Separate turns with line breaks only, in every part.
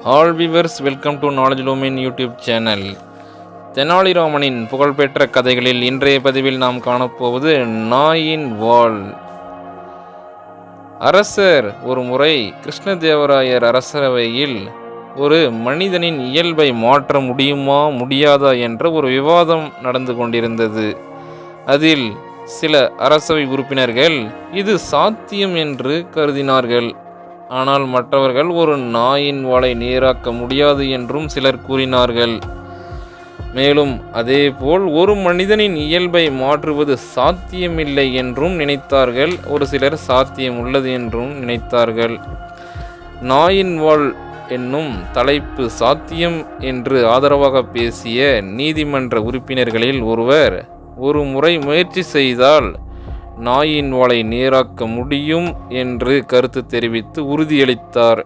All viewers welcome to Knowledge Lumin YouTube channel. தெனாலிராமனின் புகழ்பெற்ற கதைகளில் இன்றைய பதிவில் நாம் காணப்போவது நாயின் வாள். அரசர் ஒரு முறை கிருஷ்ணதேவராயர் அரசவையில் ஒரு மனிதனின் இயல்பை மாற்ற முடியுமா முடியாதா என்ற ஒரு விவாதம் நடந்து கொண்டிருந்தது. அதில் சில அரசவை உறுப்பினர்கள் இது சாத்தியம் என்று கருதினார்கள். ஆனால் மற்றவர்கள் ஒரு நாயின் வாளை நேராக்க முடியாது என்றும் சிலர் கூறினார்கள். மேலும் அதேபோல் ஒரு மனிதனின் இயல்பை மாற்றுவது சாத்தியமில்லை என்றும் நினைத்தார்கள். ஒரு சிலர் சாத்தியம் உள்ளது என்றும் நினைத்தார்கள். நாயின் வாள் என்னும் தலைப்பு சாத்தியம் என்று ஆதரவாக பேசிய நீதிமன்ற உறுப்பினர்களில் ஒருவர் ஒரு முறை முயற்சி செய்தால் நாயின் வாளை நேராக்க முடியும் என்று கருத்து தெரிவித்து உறுதியளித்தார்.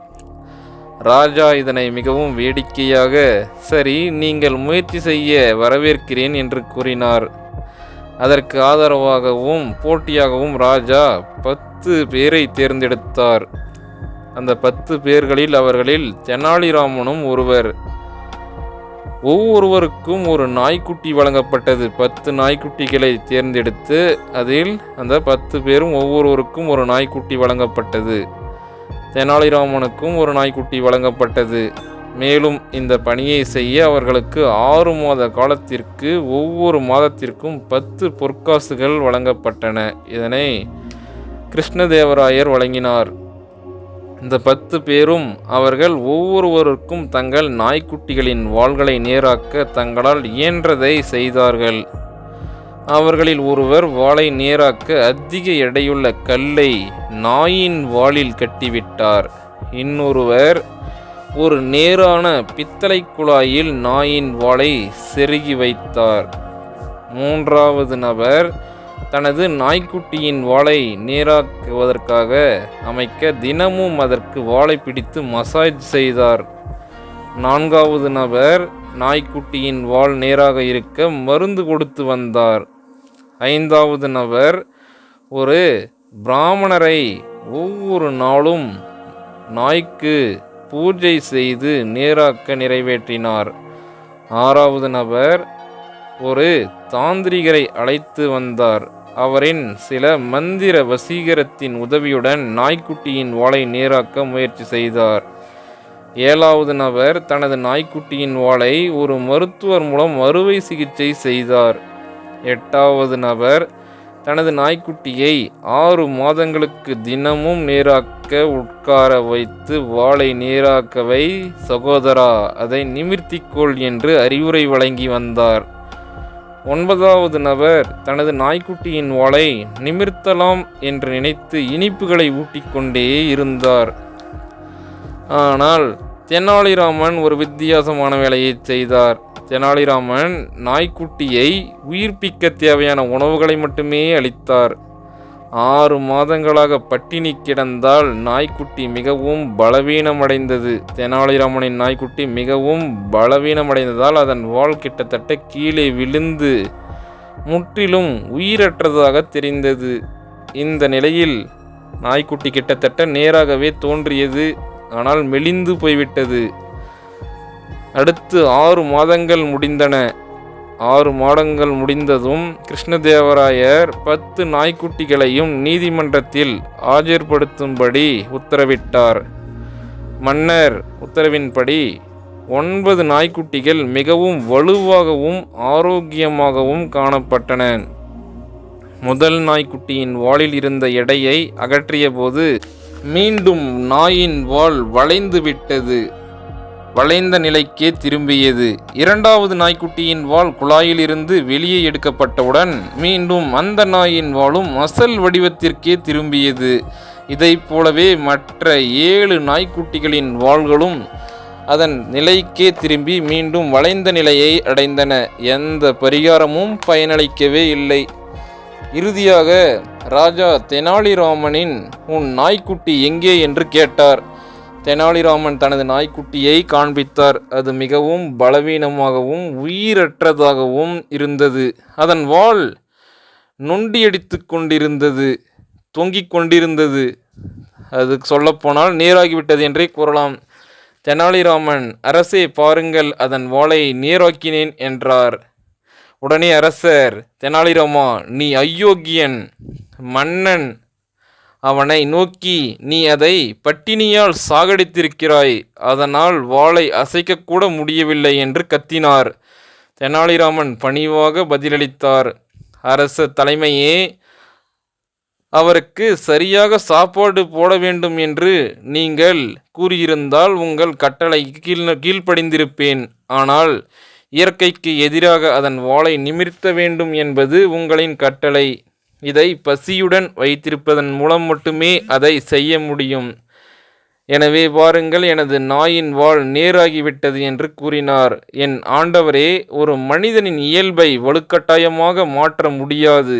ராஜா இதனை மிகவும் வேடிக்கையாக, சரி, நீங்கள் முயற்சி செய்ய வரவேற்கிறேன் என்று கூறினார். அதற்கு ஆதரவாகவும் போட்டியாகவும் ராஜா 10 பேரை தேர்ந்தெடுத்தார். அந்த 10 பேர்களில் அவர்களில் தெனாலிராமனும் ஒருவர். ஒவ்வொருவருக்கும் ஒரு நாய்க்குட்டி வழங்கப்பட்டது. 10 நாய்க்குட்டிகளை தேர்ந்தெடுத்து அதில் அந்த 10 பேரும் ஒவ்வொருவருக்கும் ஒரு நாய்க்குட்டி வழங்கப்பட்டது. தெனாலிராமனுக்கும் ஒரு நாய்க்குட்டி வழங்கப்பட்டது. மேலும் இந்த பணியை செய்ய அவர்களுக்கு 6 மாத காலத்திற்கு ஒவ்வொரு மாதத்திற்கும் 10 பொற்காசுகள் வழங்கப்பட்டன. இதனை கிருஷ்ணதேவராயர் வழங்கினார். இந்த 10 பேரும் அவர்கள் ஒவ்வொருவருக்கும் தங்கள் நாய்க்குட்டிகளின் வாள்களை நேராக்க தங்களால் இயன்றதை செய்தார்கள். அவர்களில் ஒருவர் வாளை நேராக்க அதிக எடையுள்ள கல்லை நாயின் வாளில் கட்டிவிட்டார். இன்னொருவர் ஒரு நேரான பித்தளை குழாயில் நாயின் வாளை செருகி வைத்தார். மூன்றாவது நபர் தனது நாய்க்குட்டியின் வாளை நேராக்குவதற்காக அமைக்க தினமும் அதற்கு வாளை பிடித்து மசாஜ் செய்தார். நான்காவது நபர் நாய்க்குட்டியின் வாள் நேராக இருக்க மருந்து கொடுத்து வந்தார். ஐந்தாவது நபர் ஒரு பிராமணரை ஒவ்வொரு நாளும் நாய்க்கு பூஜை செய்து நேராக்க நிறைவேற்றினார். ஆறாவது நபர் ஒரு தாந்திரிகரை அழைத்து வந்தார். அவரின் சில மந்திர வசீகரத்தின் உதவியுடன் நாய்க்குட்டியின் வாளை நேராக்க முயற்சி செய்தார். ஏழாவது நபர் தனது நாய்க்குட்டியின் வாளை ஒரு மருத்துவர் மூலம் அறுவை சிகிச்சை செய்தார். எட்டாவது நபர் தனது நாய்க்குட்டியை 6 மாதங்களுக்கு தினமும் நேராக்க உட்கார வைத்து வாளை நேராக்கவை சகோதரா, அதை நிமிர்த்திக்கொள் என்று அறிவுரை வழங்கி வந்தார். 9வது நபர் தனது நாய்க்குட்டியின் வாளை நிமிர்த்தலாம் என்று நினைத்து இனிப்புகளை ஊட்டிக்கொண்டே இருந்தார். ஆனால் தெனாலிராமன் ஒரு வித்தியாசமான வேலையை செய்தார். தெனாலிராமன் நாய்க்குட்டியை உயிர்ப்பிக்க தேவையான உணவுகளை மட்டுமே அளித்தார். 6 மாதங்களாக பட்டினி கிடந்தால் நாய்க்குட்டி மிகவும் பலவீனமடைந்தது. தெனாலிராமனின் நாய்க்குட்டி மிகவும் பலவீனமடைந்ததால் அதன் வால் கிட்டத்தட்ட கீழே விழுந்து முற்றிலும் உயிரற்றதாக தெரிந்தது. இந்த நிலையில் நாய்க்குட்டி கிட்டத்தட்ட நேராகவே தோன்றியது, ஆனால் மெலிந்து போய்விட்டது. அடுத்து 6 மாதங்கள் முடிந்தன. 6 மாதங்கள் முடிந்ததும் கிருஷ்ணதேவராயர் 10 நாய்க்குட்டிகளையும் நீதிமன்றத்தில் ஆஜர்படுத்தும்படி உத்தரவிட்டார். மன்னர் உத்தரவின்படி 9 நாய்க்குட்டிகள் மிகவும் வலுவாகவும் ஆரோக்கியமாகவும் காணப்பட்டன. முதல் நாய்க்குட்டியின் வாளில் இருந்த எடையை அகற்றிய போது மீண்டும் நாயின் வால் வளைந்து விட்டது. வளைந்த நிலைக்கே திரும்பியது. இரண்டாவது நாய்க்குட்டியின் வால் குழாயில் இருந்து வெளியே எடுக்கப்பட்டவுடன் மீண்டும் அந்த நாயின் வாலும் அசல் வடிவத்திற்கே திரும்பியது. இதைப் போலவே மற்ற 7 நாய்க்குட்டிகளின் வாள்களும் அதன் நிலைக்கே திரும்பி மீண்டும் வளைந்த நிலையை அடைந்தன. எந்த பரிகாரமும் பயனளிக்கவே இல்லை. இறுதியாக ராஜா தெனாலிராமனின் உன் நாய்க்குட்டி எங்கே என்று கேட்டார். தெனாலிராமன் தனது நாய்க்குட்டியை காண்பித்தார். அது மிகவும் பலவீனமாகவும் உயிரற்றதாகவும் இருந்தது. அதன் வால் நொண்டியடித்து கொண்டிருந்தது, தொங்கிக் கொண்டிருந்தது. அது சொல்லப்போனால் நேராகிவிட்டது என்றே கூறலாம். தெனாலிராமன், அரசே பாருங்கள், அதன் வாளை நேராக்கினேன் என்றார். உடனே அரசர், தெனாலிராமா, நீ அயோக்கியன். மன்னன் அவனை நோக்கி, நீ அதை பட்டினியால் சாகடித்திருக்கிறாய், அதனால் வாளை அசைக்கக்கூட முடியவில்லை என்று கத்தினார். தெனாலிராமன் பணிவாக பதிலளித்தார், அரச தலைமையே, அவருக்கு சரியாக சாப்பாடு போட வேண்டும் என்று நீங்கள் கூறியிருந்தால் உங்கள் கட்டளைக்கு கீழ்ப்படிந்திருப்பேன். ஆனால் இயற்கைக்கு எதிராக அதன் வாளை நிமிர்த்த வேண்டும் என்பது உங்களின் கட்டளை. இதை பசியுடன் வைத்திருப்பதன் மூலம் மட்டுமே அதை செய்ய முடியும். எனவே பாருங்கள், எனது நாயின் வாள் நேராகிவிட்டது என்று கூறினார். என் ஆண்டவரே, ஒரு மனிதனின் இயல்பை வலுக்கட்டாயமாக மாற்ற முடியாது.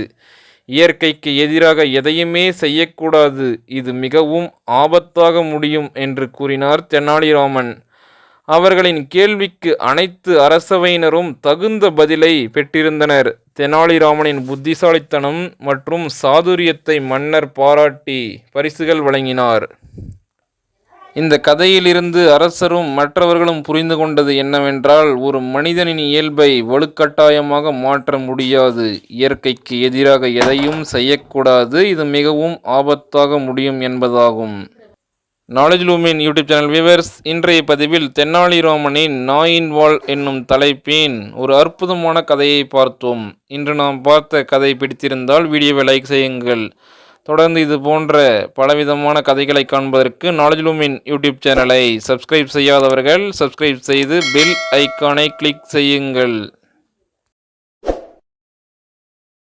இயற்கைக்கு எதிராக எதையுமே செய்யக்கூடாது. இது மிகவும் ஆபத்தாக முடியும் என்று கூறினார் தெனாலிராமன். அவர்களின் கேள்விக்கு அனைத்து அரசவையினரும் தகுந்த பதிலை பெற்றிருந்தனர். தெனாலிராமனின் புத்திசாலித்தனம் மற்றும் சாதுரியத்தை மன்னர் பாராட்டி பரிசுகள் வழங்கினார். இந்த கதையிலிருந்து அரசரும் மற்றவர்களும் புரிந்து கொண்டது என்னவென்றால், ஒரு மனிதனின் இயல்பை வலுக்கட்டாயமாக மாற்ற முடியாது. இயற்கைக்கு எதிராக எதையும் செய்யக்கூடாது. இது மிகவும் ஆபத்தாக முடியும் என்பதாகும். Knowledge Lumin YouTube channel viewers, இன்றைய பதிவில் தெனாலிராமனின் நாயின் வாள் என்னும் தலைப்பின் ஒரு அற்புதமான கதையை பார்த்தோம். இன்று நாம் பார்த்த கதை பிடித்திருந்தால் வீடியோவை லைக் செய்யுங்கள். தொடர்ந்து இது போன்ற பலவிதமான கதைகளை காண்பதற்கு நாலேஜ் லூமின் யூடியூப் சேனலை சப்ஸ்கிரைப் செய்யாதவர்கள் சப்ஸ்கிரைப் செய்து பெல் ஐக்கானை கிளிக் செய்யுங்கள்.